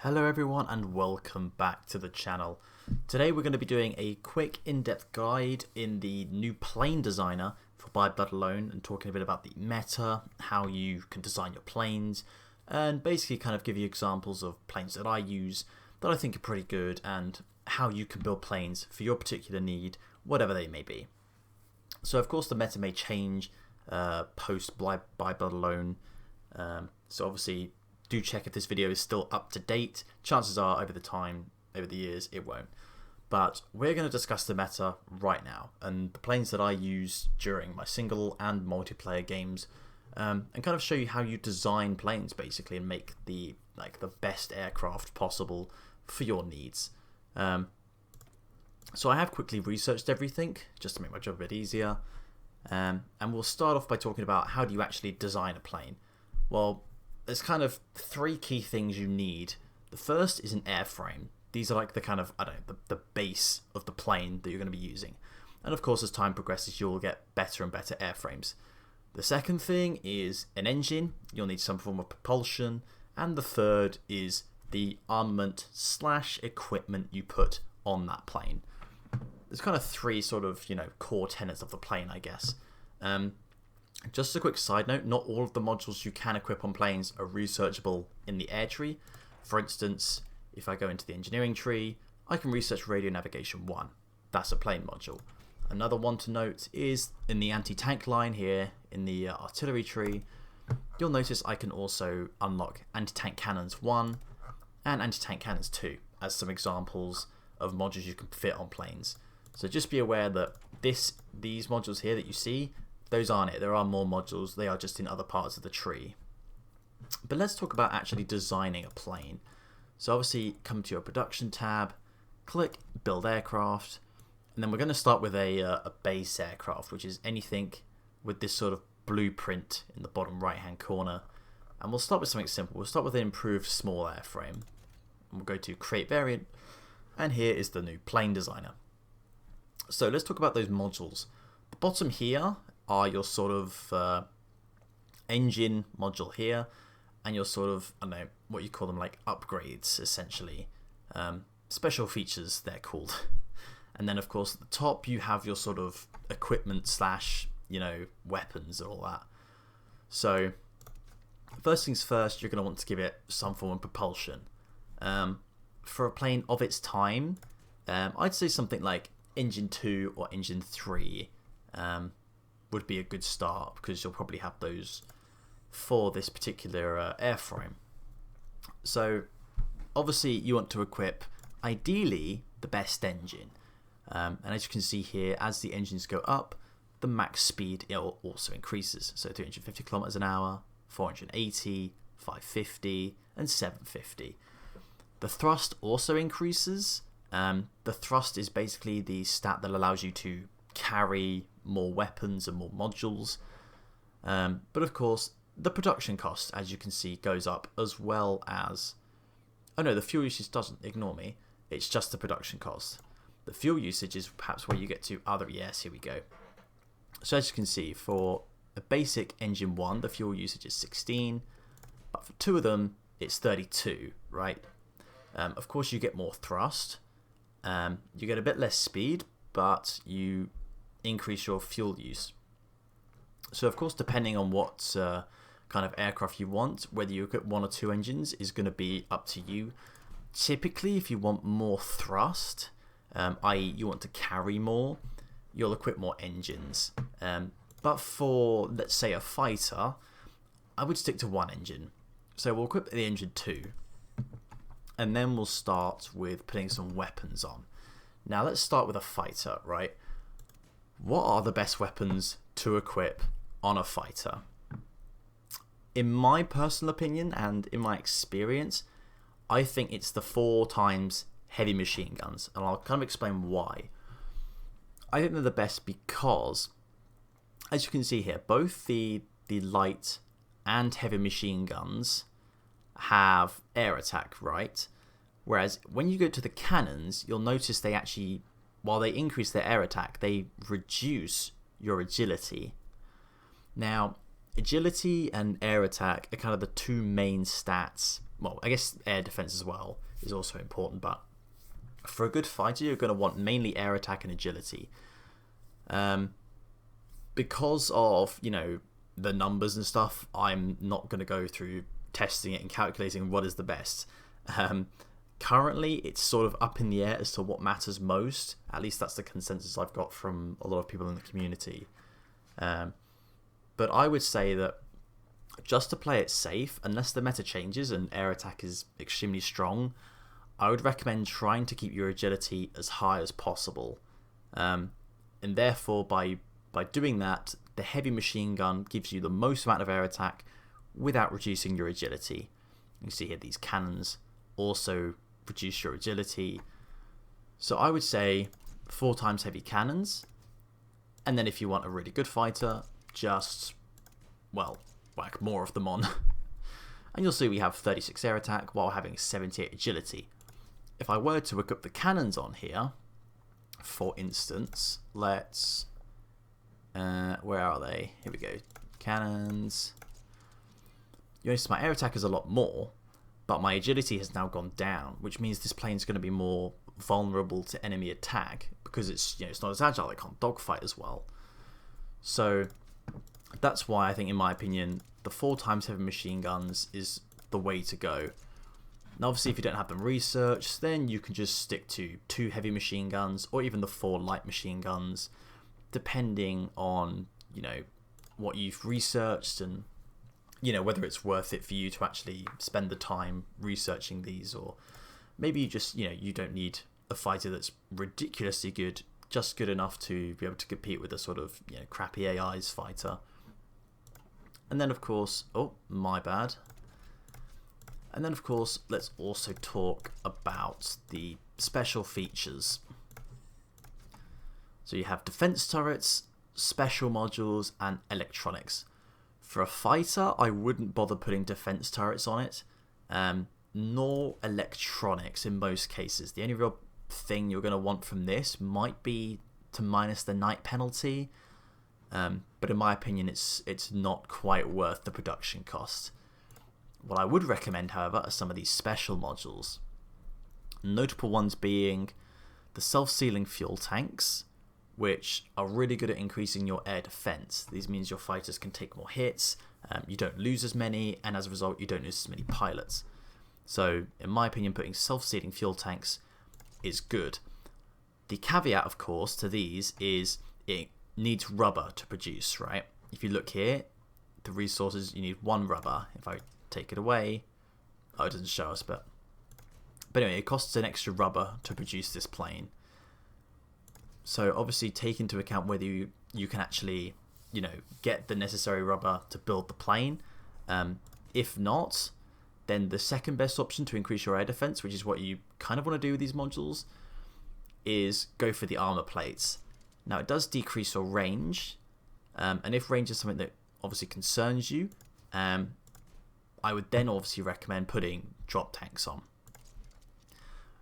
Hello everyone and welcome back to the channel. Today we're going to be doing a quick in-depth guide in the new plane designer for By Blood Alone and talking a bit about the meta, how you can design your planes, and basically kind of give you examples of planes that I use that I think are pretty good and how you can build planes for your particular need, whatever they may be. So of course the meta may change post By Blood Alone, so obviously do check if this video is still up to date. Chances are over the years, it won't. But we're going to discuss the meta right now and the planes that I use during my single and multiplayer games, and kind of show you how you design planes basically and make the best aircraft possible for your needs. So I have quickly researched everything just to make my job a bit easier, and we'll start off by talking about how do you actually design a plane. Well, there's kind of three key things you need. The first is an airframe. These are like the kind of, the base of the plane that you're going to be using. And of course, as time progresses, you'll get better and better airframes. The second thing is an engine. You'll need some form of propulsion. And the third is the armament / equipment you put on that plane. There's kind of three sort of, core tenets of the plane, I guess. Just a quick side note, not all of the modules you can equip on planes are researchable in the air tree. For instance, if I go into the engineering tree, I can research radio navigation 1. That's a plane module. Another one to note is in the anti-tank line here, in the artillery tree, you'll notice I can also unlock anti-tank cannons 1 and anti-tank cannons 2 as some examples of modules you can fit on planes. So just be aware that these modules here that you see, those aren't it. There are more modules. They are just in other parts of the tree. But let's talk about actually designing a plane. So obviously come to your production tab, click build aircraft, and then we're going to start with a base aircraft, which is anything with this sort of blueprint in the bottom right hand corner. And we'll start with something simple. We'll start with an improved small airframe. And we'll go to create variant, and here is the new plane designer. So let's talk about those modules. The bottom here are your sort of engine module here, and your sort of, I don't know what you call them, like upgrades essentially. Special features they're called. And then of course at the top you have your sort of equipment / weapons and all that. So first things first, you're going to want to give it some form of propulsion. For a plane of its time, I'd say something like engine 2 or engine 3 would be a good start, because you'll probably have those for this particular airframe. So obviously you want to equip ideally the best engine, and as you can see here, as the engines go up, the max speed also increases. So 350 kilometers an hour, 480, 550 and 750. The thrust also increases. The thrust is basically the stat that allows you to carry more weapons and more modules, but of course the production cost, as you can see, goes up, as well as, oh no, the fuel usage doesn't, ignore me, it's just the production cost. The fuel usage is perhaps where you get to other, yes, here we go. So as you can see, for a basic engine 1 the fuel usage is 16, but for two of them it's 32, right? Of course you get more thrust, you get a bit less speed, but you increase your fuel use. So of course, depending on what kind of aircraft you want, whether you equip 1 or 2 engines is going to be up to you. Typically, if you want more thrust, i.e. you want to carry more, you'll equip more engines. But for, let's say, a fighter, I would stick to 1 engine. So we'll equip the engine 2, and then we'll start with putting some weapons on. Now let's start with a fighter, right? What are the best weapons to equip on a fighter? In my personal opinion and in my experience, I think it's the 4 times heavy machine guns, and I'll kind of explain why. I think they're the best because, as you can see here, both the light and heavy machine guns have air attack, right? Whereas when you go to the cannons, you'll notice they actually, while they increase their air attack, they reduce your agility. Now, agility and air attack are kind of the two main stats well, I guess air defense as well is also important, but for a good fighter, you're going to want mainly air attack and agility. Because of, the numbers and stuff, I'm not going to go through testing it and calculating what is the best. Currently, it's sort of up in the air as to what matters most. At least that's the consensus I've got from a lot of people in the community. But I would say that just to play it safe, unless the meta changes and air attack is extremely strong, I would recommend trying to keep your agility as high as possible. And therefore, by doing that, the heavy machine gun gives you the most amount of air attack without reducing your agility. You can see here these cannons also reduce your agility. So I would say 4 times heavy cannons, and then if you want a really good fighter, just, whack more of them on. And you'll see we have 36 air attack while having 78 agility. If I were to equip the cannons on here, for instance, let's... where are they? Here we go. Cannons. You notice my air attack is a lot more, but my agility has now gone down, which means this plane is going to be more vulnerable to enemy attack because it's it's not as agile. It can't dogfight as well. So that's why I think, in my opinion, the 4 times heavy machine guns is the way to go. Now, obviously, if you don't have them researched, then you can just stick to 2 heavy machine guns or even the 4 light machine guns, depending on what you've researched and whether it's worth it for you to actually spend the time researching these, or maybe you just you don't need a fighter that's ridiculously good, just good enough to be able to compete with a sort of crappy AI's fighter. And then of course, oh my bad. And then of course, let's also talk about the special features. So you have defense turrets, special modules, and electronics. For a fighter, I wouldn't bother putting defense turrets on it, nor electronics in most cases. The only real thing you're going to want from this might be to minus the night penalty, but in my opinion, it's not quite worth the production cost. What I would recommend, however, are some of these special modules. Notable ones being the self-sealing fuel tanks, which are really good at increasing your air defense. These means your fighters can take more hits, you don't lose as many, and as a result you don't lose as many pilots. So in my opinion, putting self-sealing fuel tanks is good. The caveat, of course, to these is it needs rubber to produce, right? If you look here, the resources, you need 1 rubber. If I take it away, oh, it doesn't show us, but anyway, it costs an extra rubber to produce this plane. So obviously take into account whether you can actually, get the necessary rubber to build the plane. If not, then the second best option to increase your air defense, which is what you kind of want to do with these modules, is go for the armor plates. Now it does decrease your range, and if range is something that obviously concerns you, I would then obviously recommend putting drop tanks on.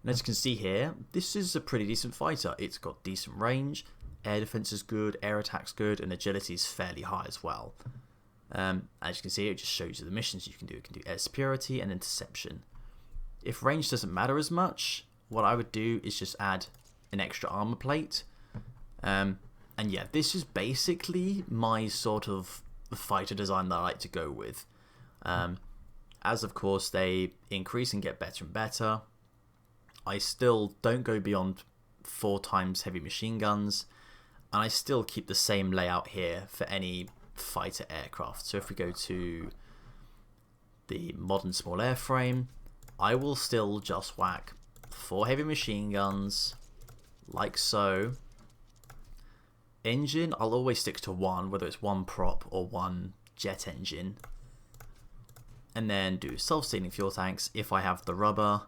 And as you can see here, this is a pretty decent fighter. It's got decent range, air defense is good, air attack's good, and agility is fairly high as well. As you can see, it just shows you the missions you can do. You can do air superiority and interception. If range doesn't matter as much, what I would do is just add an extra armor plate. And yeah, this is basically my sort of fighter design that I like to go with. As of course they increase and get better and better, I still don't go beyond 4 times heavy machine guns, and I still keep the same layout here for any fighter aircraft. So if we go to the modern small airframe, I will still just whack 4 heavy machine guns, like so. Engine, I'll always stick to 1, whether it's 1 prop or 1 jet engine. And then do self-sealing fuel tanks if I have the rubber,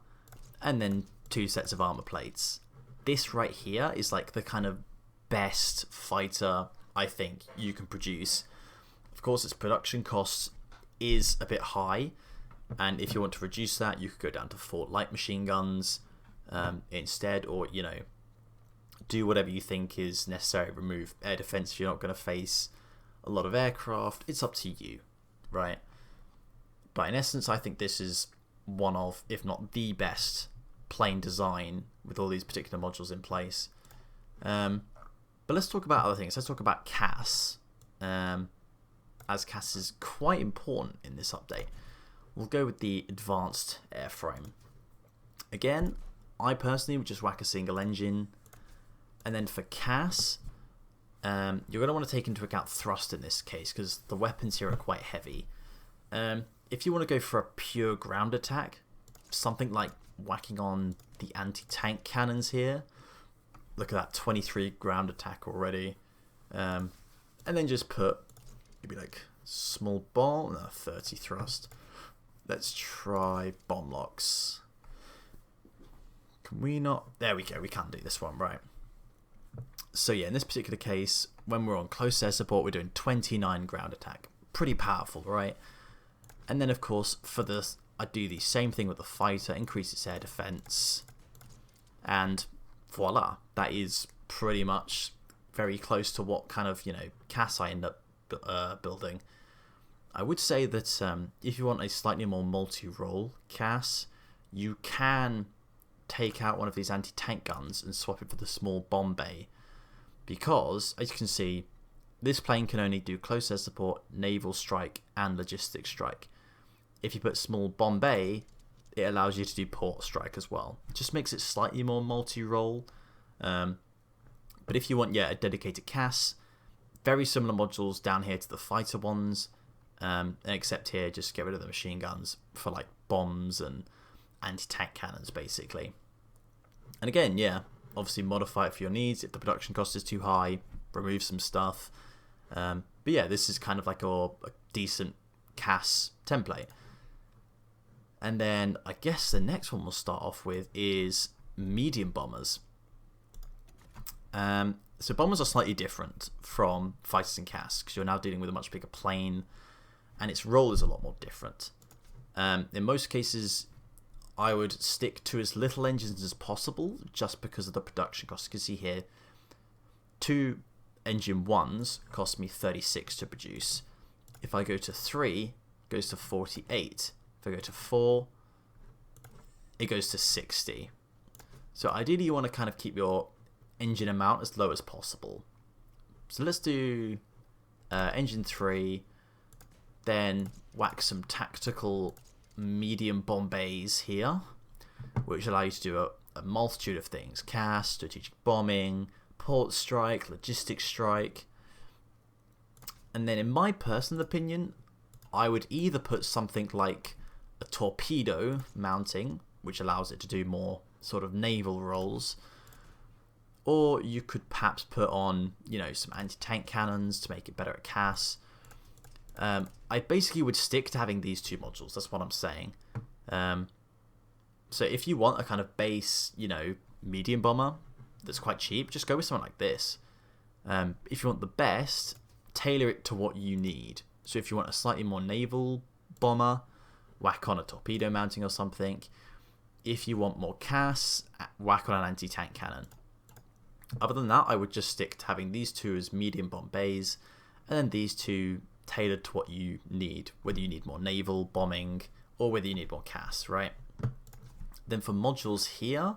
and then 2 sets of armor plates. This right here is like the kind of best fighter I think you can produce. Of course, its production cost is a bit high, and if you want to reduce that, you could go down to 4 light machine guns instead, or do whatever you think is necessary. Remove air defense if you're not going to face a lot of aircraft. It's up to you, right? But in essence, I think this is one of, if not the best, plane design with all these particular modules in place. But let's talk about other things. Let's talk about CAS, as CAS is quite important in this update. We'll go with the advanced airframe. Again, I personally would just whack a single engine. And then for CAS, you're going to want to take into account thrust in this case, because the weapons here are quite heavy. If you want to go for a pure ground attack, something like whacking on the anti-tank cannons here. Look at that, 23 ground attack already. And then just put, maybe like small bomb, no, 30 thrust. Let's try bomb locks. Can we not? There we go, we can do this one, right. So yeah, in this particular case, when we're on close air support, we're doing 29 ground attack. Pretty powerful, right? And then of course, for this, I do the same thing with the fighter, increase its air defense. And voila, that is pretty much very close to what kind of, CAS I end up building. I would say that if you want a slightly more multi-role CAS, you can take out one of these anti-tank guns and swap it for the small bomb bay. Because, as you can see, this plane can only do close air support, naval strike, and logistics strike. If you put small bomb bay, it allows you to do port strike as well. It just makes it slightly more multi-role. But if you want, a dedicated CAS, very similar modules down here to the fighter ones, except here, just get rid of the machine guns for like bombs and anti-tank cannons, basically. And again, obviously modify it for your needs. If the production cost is too high, remove some stuff. But this is kind of like a decent CAS template. And then I guess the next one we'll start off with is medium bombers. So bombers are slightly different from fighters and CAS because you're now dealing with a much bigger plane and its role is a lot more different. In most cases, I would stick to as little engines as possible just because of the production cost. You can see here, 2 engine 1s cost me 36 to produce. If I go to 3, it goes to 48. If I go to 4, it goes to 60. So ideally you want to kind of keep your engine amount as low as possible. So let's do engine 3, then whack some tactical medium bomb bays here, which allow you to do a multitude of things: CAS, strategic bombing, port strike, logistics strike. And then in my personal opinion, I would either put something like a torpedo mounting, which allows it to do more sort of naval roles, or you could perhaps put on, some anti-tank cannons to make it better at CAS. I basically would stick to having these 2 modules. That's what I'm saying. So if you want a kind of base, medium bomber that's quite cheap, just go with something like this. If you want the best, tailor it to what you need. So if you want a slightly more naval bomber, whack on a torpedo mounting or something. If you want more CAS, whack on an anti-tank cannon. Other than that, I would just stick to having these 2 as medium bomb bays, and then these 2 tailored to what you need, whether you need more naval bombing or whether you need more CAS, right? Then for modules here,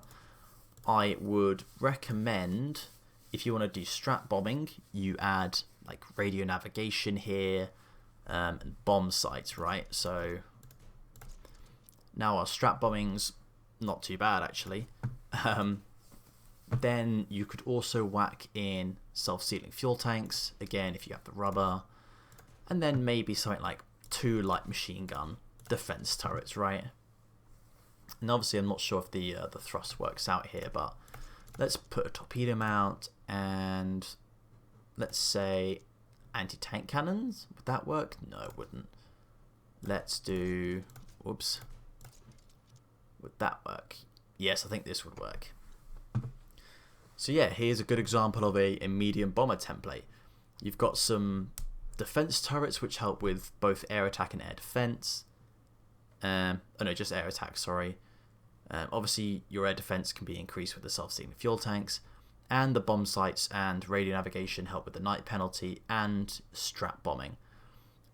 I would recommend, if you want to do strat bombing, you add like radio navigation here and bomb sites, right? So now our strat bombing's not too bad actually. Then you could also whack in self-sealing fuel tanks, again if you have the rubber, and then maybe something like 2 light machine gun defense turrets, right? And obviously I'm not sure if the thrust works out here, but let's put a torpedo mount and let's say anti-tank cannons. Would that work? No, it wouldn't. Let's do, whoops. Would that work? Yes, I think this would work. So yeah, here's a good example of a medium bomber template. You've got some defense turrets which help with both air attack and air defense. Just air attack, sorry. Obviously, your air defense can be increased with the self-sealing fuel tanks, and the bomb sites and radio navigation help with the night penalty and strat bombing.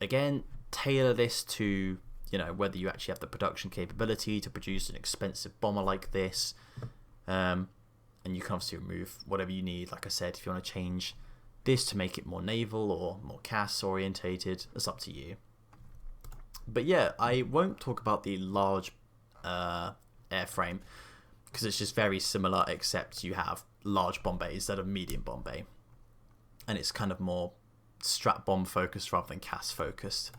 Again, tailor this to you know, whether you actually have the production capability to produce an expensive bomber like this. And you can obviously remove whatever you need. Like I said, if you want to change this to make it more naval or more CAS orientated, it's up to you. But yeah, I won't talk about the large airframe because it's just very similar, except you have large bomb bay instead of medium bomb bay, and it's kind of more strat bomb focused rather than CAS focused.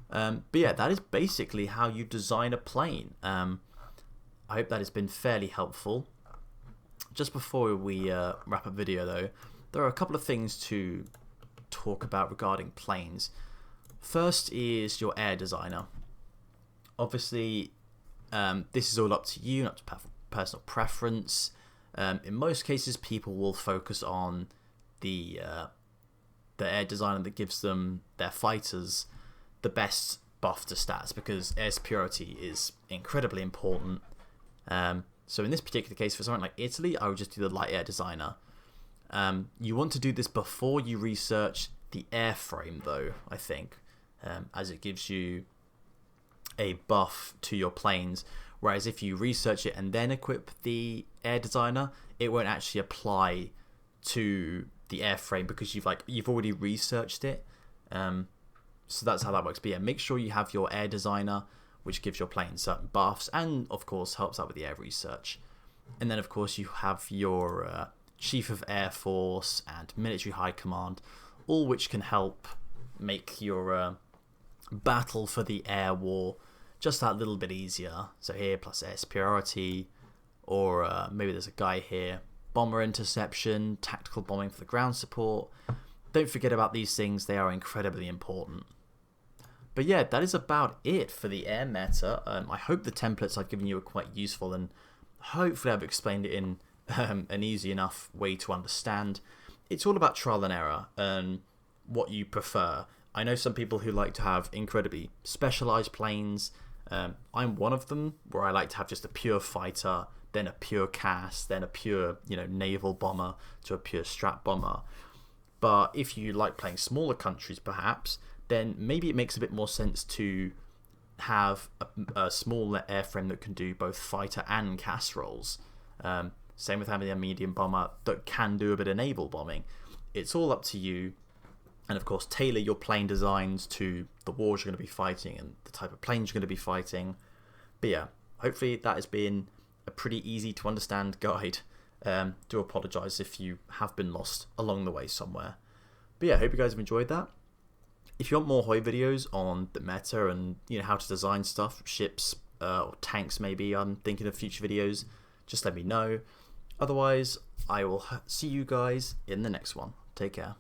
But yeah, that is basically how you design a plane. I hope that has been fairly helpful. Just before we wrap up video though, there are a couple of things to talk about regarding planes. First is your air designer. Obviously, this is all up to you, up to personal preference. In most cases, people will focus on the air designer that gives them, their fighters, the best buff to stats, because air superiority is incredibly important. So in this particular case, for something like Italy, I would just do the light air designer. You want to do this before you research the airframe though, I think, as it gives you a buff to your planes, whereas if you research it and then equip the air designer, it won't actually apply to the airframe because you've already researched it. So that's how that works. But yeah, make sure you have your air designer, which gives your plane certain buffs and of course helps out with the air research. And then of course you have your Chief of Air Force and Military High Command, all which can help make your battle for the air war just that little bit easier. So here, plus air superiority, or maybe there's a guy here, bomber interception, tactical bombing for the ground support. Don't forget about these things, they are incredibly important. But yeah, that is about it for the air meta. I hope the templates I've given you are quite useful, and hopefully I've explained it in an easy enough way to understand. It's all about trial and error and what you prefer. I know some people who like to have incredibly specialized planes. I'm one of them, where I like to have just a pure fighter, then a pure CAS, then a pure, you know, naval bomber to a pure strat bomber. But if you like playing smaller countries perhaps, then maybe it makes a bit more sense to have a smaller airframe that can do both fighter and CAS roles. Same with having a medium bomber that can do a bit of naval bombing. It's all up to you. And of course, tailor your plane designs to the wars you're going to be fighting and the type of planes you're going to be fighting. But yeah, hopefully that has been a pretty easy to understand guide. Do apologise if you have been lost along the way somewhere. But yeah, I hope you guys have enjoyed that. If you want more Hoi videos on the meta and, you know, how to design stuff, ships or tanks maybe, I'm thinking of future videos, just let me know. Otherwise, I will see you guys in the next one. Take care.